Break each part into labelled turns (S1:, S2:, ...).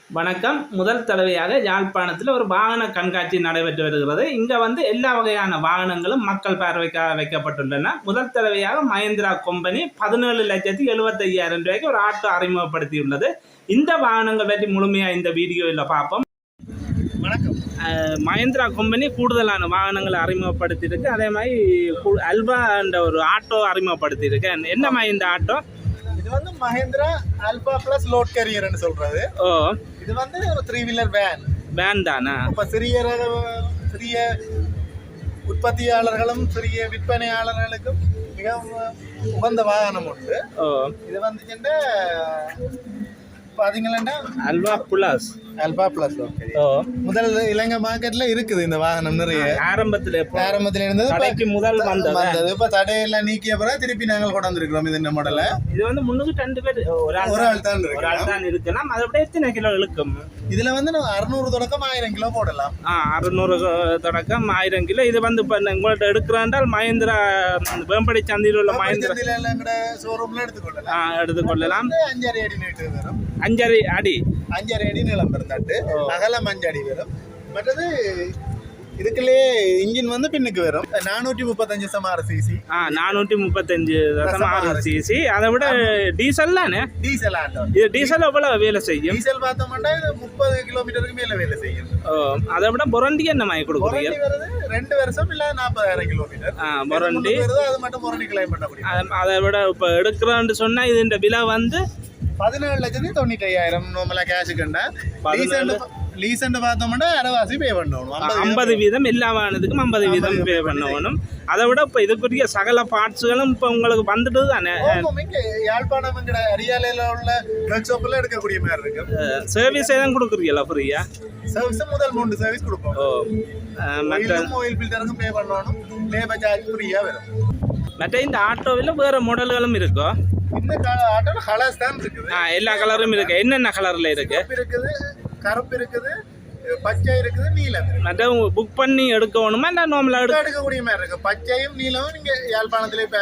S1: வணக்கம். முதல் தடவையாக யாழ்ப்பாணத்தில் ஒரு வாகன கண்காட்சி நடைபெற்று வருகிறது. இங்கே எல்லா வகையான வாகனங்களும் மக்கள் பார்வைக்காக வைக்கப்பட்டுள்ளன. முதல் தடவையாக மஹிந்திரா கம்பெனி 17,75,000 ரூபாய்க்கு ஒரு ஆட்டோ அறிமுகப்படுத்தியுள்ளது. இந்த வாகனங்கள் பற்றி முழுமையாக இந்த வீடியோவில் பார்ப்போம்.
S2: வணக்கம்.
S1: மஹிந்திரா கம்பெனி கூடுதலான வாகனங்களை அறிமுகப்படுத்தியிருக்கு. அதே மாதிரி அல்வா என்ற ஒரு ஆட்டோ அறிமுகப்படுத்தியிருக்கு. என்னம்மா இந்த ஆட்டோ?
S2: இது மஹிந்திரா அல்பா பிளஸ் லோட் கேரியர்னு சொல்றது. இது ஒரு 3 வீலர் வேன் தானா? இப்ப சிறிய உற்பத்தியாளர்களும் சிறிய விற்பனையாளர்களுக்கும் மிகவும் உகந்த வாகனம் உண்டு. இது பாத்தீங்கன்னா
S1: அல்வா பிளஸ்
S2: முதல் இலங்கை மார்க்கெட்ல இருக்குது இந்த வாகனம். நிறைய ஆரம்பத்துல இருந்தது
S1: முதல் வந்தது.
S2: இப்ப தடையெல்லாம் நீக்கிய பிறகு திருப்பி நாங்கள் கொண்டாந்துருக்கிறோம் இந்த மாடல.
S1: இது 302 பேர் ஒரு ஆள் தான் இருக்கலாம். அதை விட எத்தனை கிலோ இழுக்கும்?
S2: இதுல 600 தொடக்கம் 1000 கிலோ போடலாம்.
S1: 600 தொடக்கம் 1000 கிலோ. இது இப்ப உங்கள்ட்ட எடுக்கிறாண்டால் மஹிந்திரா வேம்படி சந்தையில் உள்ள மஹிந்திரா
S2: ஷோரூம்ல
S1: எடுத்துக்கொள்ளலாம்.
S2: 5.5 அடி நீட்டு வரும்.
S1: 5.5
S2: அடி நீளம் இருந்தாட்டு அகலம் 5 அடி வரும். மற்றது இதுக்குள்ளேயே இன்ஜின் பின்னுக்கு வரும். 435 சமார சிசி.
S1: 435 சிசி. அதை விட டீசல் தானே?
S2: Diesel auto.
S1: இது டீசல் எவ்வளவு வேலை செய்யும்?
S2: டீசல் பார்த்தோம்னா இது 30 கிலோமீட்டருக்கு மேல வேலை செய்யும்.
S1: அதை விட பொரண்டி என்ன மாதிரி கொடுக்குறீங்க?
S2: 2 வருஷம் இல்ல 40,000 கிலோமீட்டர்
S1: பொரண்டி.
S2: அது மட்டும் பொரண்டி கிளைம் பண்ண முடியும்.
S1: அதை விட இப்ப எடுக்கிறோன்னு சொன்னா இதுன்ற விலை
S2: 17,95,000 நார்மலா கேஷுக்குண்டா. லீசண்ட் பார்த்தோம்னா அரைவாசி பே பண்ணணும்.
S1: 50% எல்லா வாகனத்துக்கும் 50% பே பண்ணணும். அதை விட இப்போ இதுக்குரிய சகல பார்ட்ஸுகளும் இப்போ உங்களுக்கு வந்துட்டு தானே?
S2: யாழ்ப்பாணம் அரியாலையில் உள்ள ஒர்க் ஷாப்ல எடுக்கக்கூடிய மாதிரி இருக்கு.
S1: சர்வீஸ் தான் கொடுக்குறீங்களா ஃப்ரீயா?
S2: சர்வீஸ் முதல் 3 சர்வீஸ் கொடுப்போம். ஆயில் ஃபில்டருக்கும் பே பண்ணணும். லேபர் சார்ஜ் ஃப்ரீயா வரும்.
S1: மற்ற இந்த ஆட்டோவில் வேற மாடல்களும் இருக்கோ?
S2: இந்த ஆட்டோல கலர்ஸ் தான் இருக்குது.
S1: எல்லா கலரும் இருக்கு. என்னென்ன கலர்ல இருக்கு?
S2: கருப்பு இருக்குது, பச்சை இருக்குது, நீலம்.
S1: மற்ற புக் பண்ணி எடுக்கணுமா இல்லை நார்மலா
S2: எடுக்கக்கூடிய மாதிரி இருக்கு. பச்சையும் நீலமும் நீங்க யாழ்ப்பாணத்துல
S1: இப்ப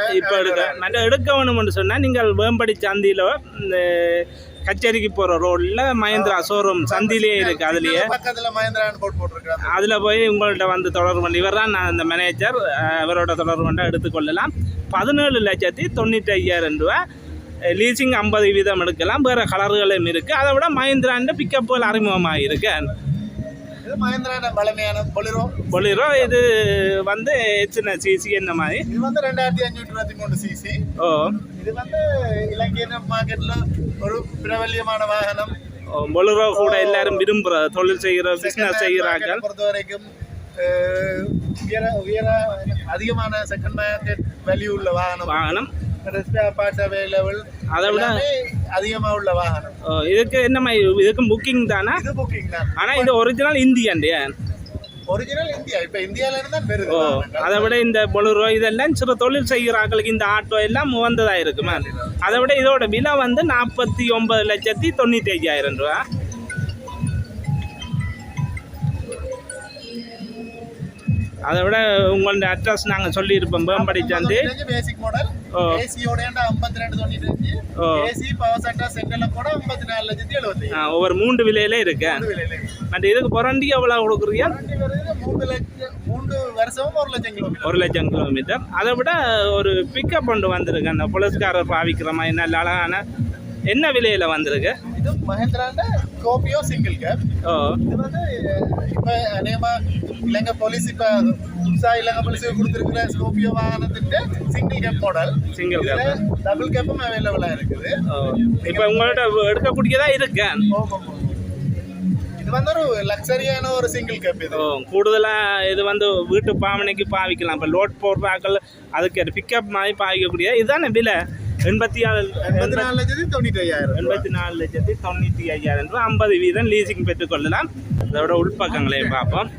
S1: எடுக்க வேணும்னு சொன்னா நீங்கள் வேம்படி சந்தியில கச்சேரிக்கு போற ரோட்ல மஹிந்திரா ஷோரூம் சந்திலேயே இருக்கு. அதுலயே
S2: பக்கத்துல மஹிந்திரா போர்ட் போட்டிருக்காங்க.
S1: அதுல போய் உங்கள்ட்ட தொடர்பு பண்ணி இவர் தான் இந்த மேனேஜர். இவரோட தொடர்பு கொண்டு எடுத்துக்கொள்ளலாம். 17,95,000 ரூபா. லீசிங் 50% எடுக்கலாம். வேற கலர்களும் இருக்கு. அதை விட மஹிந்திராண்ட பிக்கப்புகள் அறிமுகமாக இருக்கு.
S2: இது மஹிந்திரா பழமையான
S1: பொலிரோ. இது எத்தனை சிசி என்ன மாதிரி?
S2: இது 2523 சிசி. இது இலங்கை மார்க்கெட்ல ஒரு பிரபல்யமான வாகனம்.
S1: பொலிரோ கூட எல்லாரும் விரும்புற தொழில் செய்கிற பிசினஸ் செய்கிறார்கள்.
S2: பொறுத்த வரைக்கும் அதிகமான செகண்ட் மார்க்கெட் வேல்யூ உள்ள வாகனம். அதை விட அதிகமா உள்ள வாகனம்.
S1: இதுக்கு என்ன இதுக்கு புக்கிங் தானே?
S2: இது புக்கிங் தான்.
S1: ஆனா இது ஒரிஜினல் இந்தியா.
S2: Original India. இப்ப இந்தியால இருந்து தான் பெருது.
S1: அதை விட இந்த பொலுரோ இதெல்லாம் சிறு தொழில் செய்கிறார்களுக்கு இந்த ஆட்டோ எல்லாம் உகந்ததா இருக்குமா? அதை விட இதோட விலை 49,95,000 ரூபா. அதை விட உங்களோட அட்ரஸ் நாங்கள் சொல்லியிருப்போம். வேம்படி சந்தி.
S2: Basic model. ஏசியோட 5295. ஏசி பவர் சென்டர் செங்கல்ல கூட 54,75,000.
S1: ஒவ்வொரு 3 விலையில இருக்கு. மற்ற இதுக்கு பொரண்டி எவ்வளவு கொடுக்குறீங்க?
S2: 3 வருஷம் 1 லட்சம்
S1: கிலோமீட்டர். அதை விட ஒரு பிக்கப் கொண்டு வந்திருக்கு. அந்த போலீஸ்காரர் பாவிக்கிற மாதிரி நல்ல அழகான. என்ன விலையில வந்திருக்கு?
S2: இது மஹிந்திராண்ட ஸ்கோபியோ சிங்கிள் கேப். இது இப்ப அநேகமா இலங்கை போலீஸ் இலங்கை போலீஸ் கொடுத்திருக்கிற ஸ்கோபியோ வாகனத்துக்கு single cab model.
S1: Single cab.
S2: Double கேப்பும் அவைலபிளா இருக்குது.
S1: இப்ப உங்கள்ட்ட எடுக்கக்கூடியதா இருக்கு.
S2: இது ஒரு லக்ஸரியான ஒரு சிங்கிள் கேப். இது
S1: கூடுதலா இது வீட்டு பாவனைக்கு பாவிக்கலாம். இப்ப லோட் போடுறாக்கள் அதுக்கு பிக்கப் மாதிரி பாவிக்கக்கூடிய. இதுதானே விலை?
S2: 84,95,000
S1: ரூபா. 50% லீசிங் பெற்றுக்கொள்ளலாம். அதோட உள்பக்கங்களையும் பார்ப்போம்.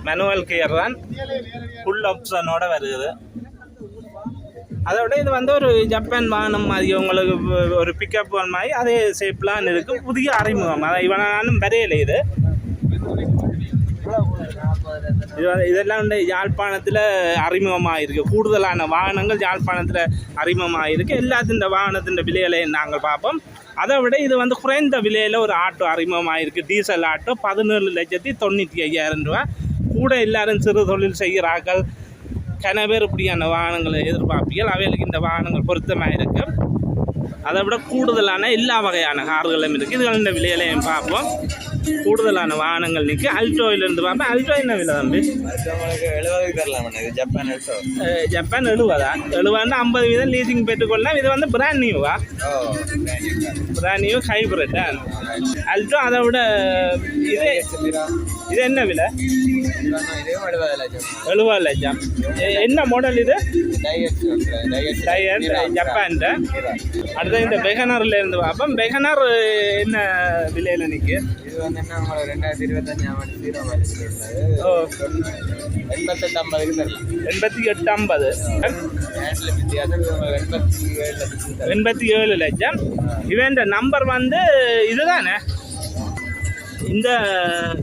S1: மேனுவல் கியர் தான். ஃபுல் ஆப்ஷனோட வருது. அதை விட இது ஒரு ஜப்பான் வாகனம் மாதிரி உங்களுக்கு ஒரு பிக்கப் மாதிரி அதே ஷேப்லாம் இருக்கு. புதிய அறிமுகம். அதை இவனாலும் வரையில இது இதெல்லாம் வந்து யாழ்ப்பாணத்தில் அறிமுகமாக இருக்குது. கூடுதலான வாகனங்கள் யாழ்ப்பாணத்தில் அறிமுகமாக இருக்குது. எல்லாத்தின் இந்த வாகனத்தின் விலைகளை நாங்கள் பார்ப்போம். அதை விட இது வந்து குறைந்த விலையில் ஒரு ஆட்டோ அறிமுகமாக இருக்குது. டீசல் ஆட்டோ 17,95,000 ரூபா. கூட எல்லாரும் சிறு தொழில் செய்கிறார்கள், கனவேறு இப்படியான வாகனங்களை எதிர்பார்ப்பீர்கள். அவைகளுக்கு இந்த வாகனங்கள் பொருத்தமாக இருக்குது. அதை விட கூடுதலான எல்லா வகையான கார்களும் இருக்குது. இதுகளின் விலையிலையும் பார்ப்போம். கூடுதலான வாகனங்கள் நிற்கு. அல்டோயிலிருந்து பார்ப்போம். அல்டோ என்ன விலை தம்பி?
S3: 70 தரலாம். இது ஜப்பான் அல்டோ.
S1: ஜப்பான் 70 50% லீசிங் பெற்றுக்கொள்ளலாம். இது வந்து பிராண்ட் நியூவா? Brand new hybrid Alto. அதை விட இது என்ன விலை? 70 லட்சம். என்ன மாடல் இது? Tyre Japan. அடுத்த இந்த பெகனர்ல இருந்து பார்ப்போம். பெகனர் என்ன விலையில நிற்கு?
S3: இது வந்து என்ன 2025
S1: 88,50 87 லட்சம். இவன் நம்பர் வந்து இதுதானே. இந்த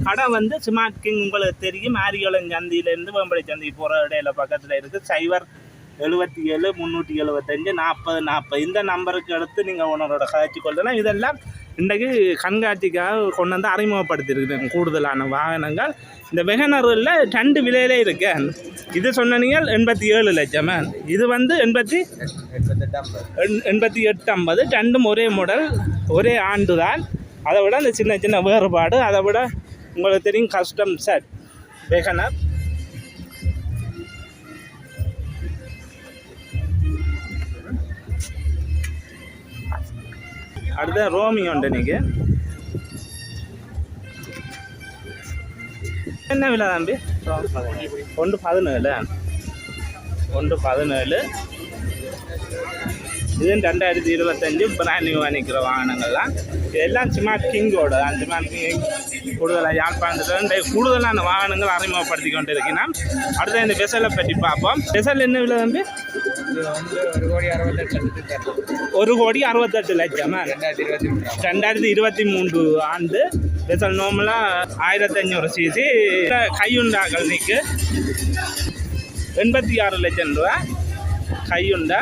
S1: கடை வந்து ஸ்மார்ட் கிங் உங்களுக்கு தெரியும். ஆரியோலன் சந்தியிலேருந்து வேம்படி சந்தி போகிற இடையில பக்கத்தில் இருக்குது. 077 375 40 40 இந்த நம்பருக்கு எடுத்து நீங்கள் உணரோட கதைச்சி கொள்ளலாம். இதெல்லாம் இன்றைக்கு கண்காட்சிக்காக கொண்டு வந்து அறிமுகப்படுத்தியிருக்குது கூடுதலான வாகனங்கள். இந்த வெகனரில் 2 விலையிலே இருக்கு. இது சொன்னீங்க 87 லட்சம். இது வந்து 88,50. ரெண்டும் ஒரே மாடல், ஒரே ஆண்டு தான். அதை விட அந்த சின்ன சின்ன வேறுபாடு. அதை விட உங்களுக்கு தெரியும் கஸ்டம் செட் வெகனர். அடுத்த ரோமி உண்டு. நீங்கள் என்ன விலை தம்பி? 1,17. இது 2025 பிராண்ட் நியூ நிற்கிற வாகனங்கள்லாம். இதெல்லாம் ஸ்மார்ட் கிங்கோட தான். ஸ்மார்ட் கிங் கூடுதலாக யாழ்ப்பாணத்தில் கூடுதலான வாகனங்கள் அறிமுகப்படுத்தி கொண்டு இருக்கிறோம். அடுத்த இந்த பெசலை பற்றி பார்ப்போம். பெசல் என்ன விலை தம்பி? 1,68,00,000. 2023 ஆண்டு பெசல் நார்மலாக 1500 சிசி. கையுண்டாக்கள் நிற்கு 86 லட்சம் ரூபா கையுண்டா.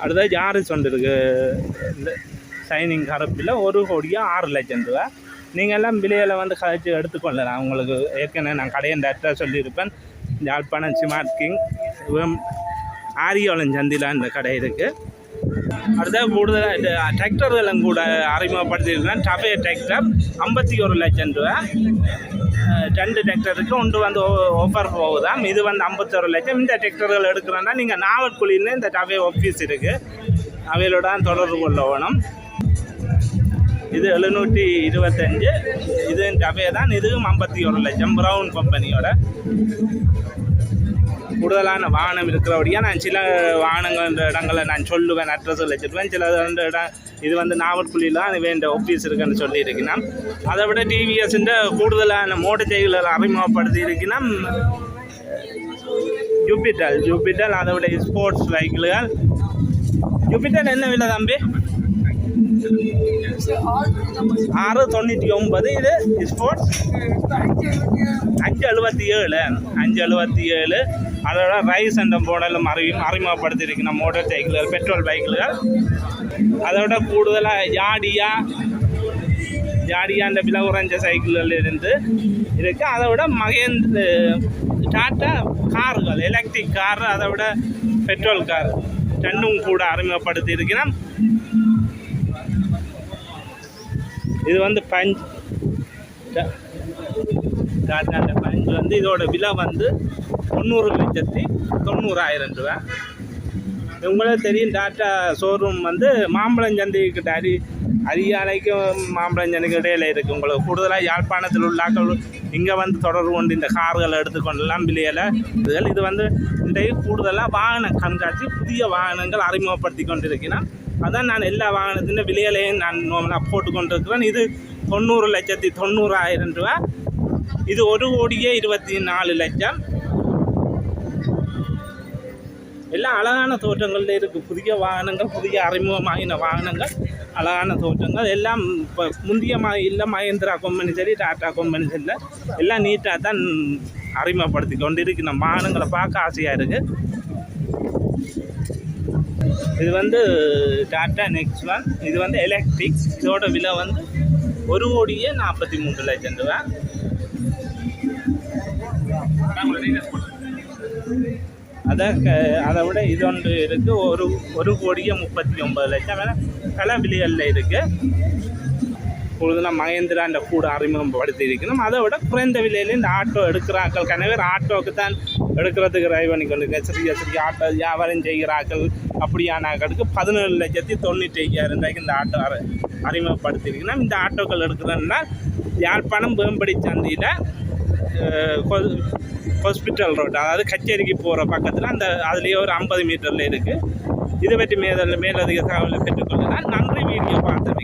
S1: அடுத்த ஜாரிஸ் ஒன்று இருக்குது. இந்த சைனிங் கரப்பில் 1,06,00,000 ரூபா. நீங்கள் எல்லாம் விலையில் வந்து கழிச்சு எடுத்துக்கொள்ளலாம். உங்களுக்கு ஏற்கனவே நான் கடையின் டேரக்டாக சொல்லியிருப்பேன். யாழ்ப்பாணம் ஸ்மார்ட் கிங் ஆரியோலன் சந்தியில் இந்த கடை இருக்குது. அடுத்த கூடுதலாக இந்த டிராக்டர்களும் கூட அறிமுகப்படுத்தியிருக்கேன். டபே டிராக்டர் 51 லட்சம் ரூபா. 2 டிராக்டருக்கு ஒன்று வந்து ஆஃபர் போகுதான். இது வந்து 51 லட்சம். இந்த டிராக்டர்கள் எடுக்கிறோன்னா நீங்கள் நாவற்குழின்னு இந்த டபே ஆஃபீஸ் இருக்குது, அவையோட தான் தொடர்பு கொள்ள வேணும். இது 725. இது டபே தான். இதுவும் 51 லட்சம். ப்ரௌன் கம்பெனியோட கூடுதலான வாகனம் இருக்கிறபடியாக நான் சில வாகனங்கள் இடங்களை நான் சொல்லுவேன், அட்ரஸ் வச்சுருவேன். சில இடம் இது வந்து நாவற்குழியில் தான் வேண்ட ஆஃபீஸ் இருக்குன்னு சொல்லியிருக்கேன். அதை விட டிவிஎஸ்ன்ற கூடுதலான மோட்டர் சைக்கிள்களை அறிமுகப்படுத்தி இருக்கேன். ஜூபிட்டர் அதை விட ஸ்போர்ட்ஸ் சைக்கிள்கள். ஜூபிட்டர் என்ன விலை தம்பி? 699. இது ஸ்போர்ட்ஸ் 577. அதோட ரைஸ் என்ற மாடலும் அறிமுகப்படுத்தியிருக்கணும். மோட்டார் சைக்கிள்கள், பெட்ரோல் பைக்குகள். அதோட கூடுதலாக ஜாடியான்ற விலை குறைஞ்ச சைக்கிள்கள் இருந்து இருக்குது. அதை விட டாட்டா கார்கள், எலக்ட்ரிக் கார், அதை விட பெட்ரோல் கார் ரெண்டும் கூட அறிமுகப்படுத்தி இருக்கிறோம். இது வந்து பஞ்ச் டாட்டா பஞ்ச் வந்து இதோட விலை வந்து 90,90,000 ரூபா. உங்களுக்கு தெரியும் டாட்டா ஷோரூம் வந்து மாம்பழம் சந்தைக்கிட்ட அரியாலைக்கும் மாம்பழம் சந்தைக்கு இடையில இருக்குது. உங்களுக்கு கூடுதலாக யாழ்ப்பாணத்தில் உள்ளாக்கள் இங்கே வந்து தொடர்பு கொண்டு இந்த கார்களை எடுத்துக்கொண்டெல்லாம் விலையில் இது வந்து இன்றைக்கு கூடுதலாக வாகன கண்காட்சி, புதிய வாகனங்கள் அறிமுகப்படுத்தி கொண்டிருக்கிறேன். அதான் நான் எல்லா வாகனத்தின் விலையிலையும் நான் நார்மலாக போட்டு கொண்டிருக்கிறேன். இது 90,90,000 ரூபா. இது 1,24,00,000. எல்லாம் அழகான தோற்றங்கள்ல இருக்குது. புதிய வாகனங்கள், புதிய அறிமுகமாகின வாகனங்கள், அழகான தோற்றங்கள் எல்லாம். இப்போ முந்தைய இல்லை, மஹேந்திரா கம்பெனி சரி, டாட்டா கம்பெனி சரி, எல்லாம் நீட்டாக தான் அறிமுகப்படுத்தி கொண்டு இருக்கு. நம்ம வாகனங்களை பார்க்க ஆசையாக இருக்குது. இது வந்து டாட்டா நெக்ஸான். இது வந்து எலக்ட்ரிக். இதோட விலை வந்து 1,43,00,000 ரூபா. அதை விட இது ஒன்று இருக்குது, 1,39,00,000 பல விலைகளில் இருக்குது. இப்பொழுது நான் மகேந்திராண்ட கூட அறிமுகப்படுத்தி இருக்கணும். அதை விட குறைந்த விலையில் இந்த ஆட்டோ எடுக்கிறார்கள். கனவேர் ஆட்டோவுக்கு தான் எடுக்கிறதுக்கு ட்ரை பண்ணி கொண்டிருக்கேன். சிறிய சிறிய ஆட்டோ வியாபாரம் செய்கிறார்கள். அப்படியான ஆக்களுக்கு 17,95,000 இந்த ஆட்டோ அறிமுகப்படுத்தியிருக்கணும். இந்த ஆட்டோக்கள் எடுக்கிறதுனா யாழ்ப்பாணம் வேம்படி சந்தையில் ஹாஸ்பிட்டல் ரோடு, அதாவது கச்சேரிக்கு போகிற பக்கத்தில் அதுலேயே ஒரு 50 மீட்டரில் இருக்குது. இதை பற்றி மேலதிக தகவலை பெற்றுக்கொள்ளலாம். நன்றி வீடியோ பார்த்தது.